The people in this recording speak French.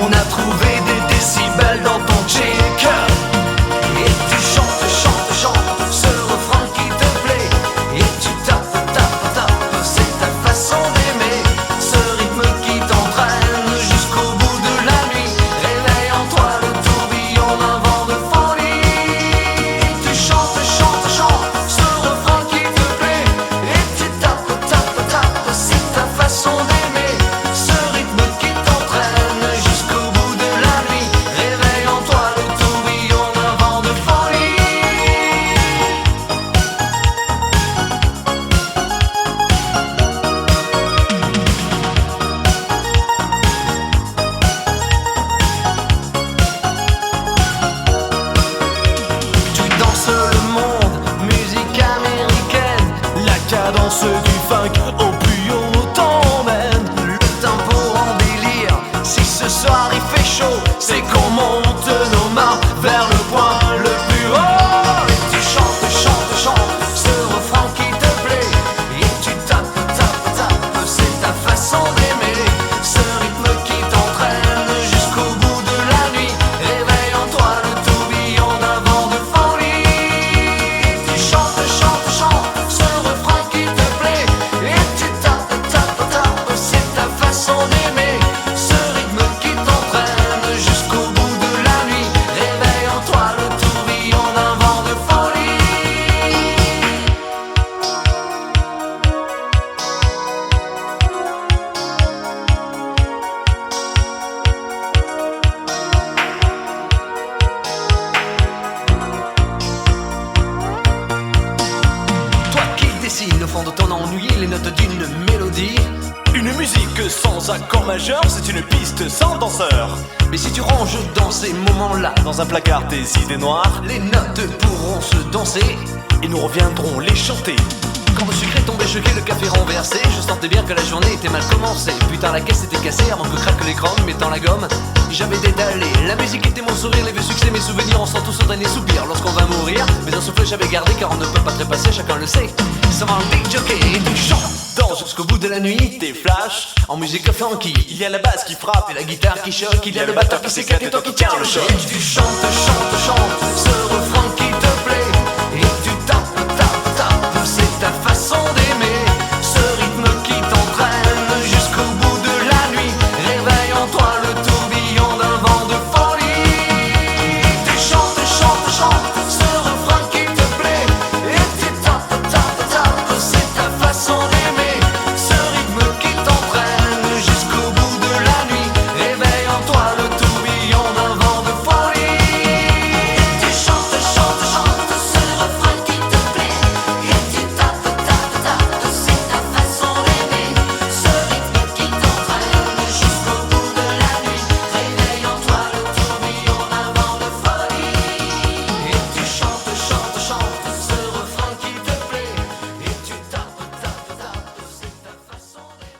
On a trouvé des décibels dans ton check. Et tu chantes, chantes, chantes ce refrain qui te plaît. Et tu tapes, tapes, tapes, c'est ta façon d'aimer. Ce rythme qui t'entraîne jusqu'au bout de la nuit. Réveille en toi le tourbillon d'un vent de folie. Et tu chantes, chantes, chantes ce refrain qui te plaît. Et tu tapes, tapes, tapes, c'est ta façon d'aimer. Ce rythme qui t'entraîne jusqu'au bout de la nuit. Réveille en toi le tourbillon d'un vent de folie. Tu danses le monde, musique américaine. La cadence du funk au plus haut t'emmène. Le tempo en délire, si ce soir il fait chaud, c'est qu'on monte nos mains vers le point le plus haut. Et tu chantes, chantes, chantes ce refrain qui te plaît. Et tu tapes, tapes, tapes, c'est ta façon d'aimer. Ce rythme qui t'entraîne jusqu'au bout de la nuit. Réveille en toi le tourbillon d'un vent de folie. Et tu chantes, chantes, chantes ce refrain qui te plaît. Et tu tapes, tapes, tapes, c'est ta façon d'aimer. Ce rythme qui t'entraîne jusqu'au bout de la nuit. Réveille en toi le tourbillon d'un vent de folie. Toi qui dessines au fond de ton ennui les notes d'une mélodie. Une musique sans accord majeur, c'est une piste sans danseur. Mais si tu ranges dans ces moments-là, Dans un placard tes idées noires, les notes pourront se danser. et nous reviendrons les chanter. Quand le sucre est tombé choqué, le café renversé, je sentais bien que la journée était mal commencée. Putain, la caisse était cassée avant que craque l'écran, mettant la gomme. J'avais dédalé, la musique était mon sourire, les vieux succès, mes souvenirs, on sent tous au dernier soupir lorsqu'on va mourir. Mais un souffle j'avais gardé car on ne peut pas trépasser, chacun le sait. Ça va un big jockey et tu chantes dans jusqu'au bout de la nuit. Des flashs, En musique funky, il y a la basse qui frappe et la guitare qui choque, il y a le batteur qui s'éclate et toi qui tiens le choc. Et tu chantes, chantes, chantes ce refrain qui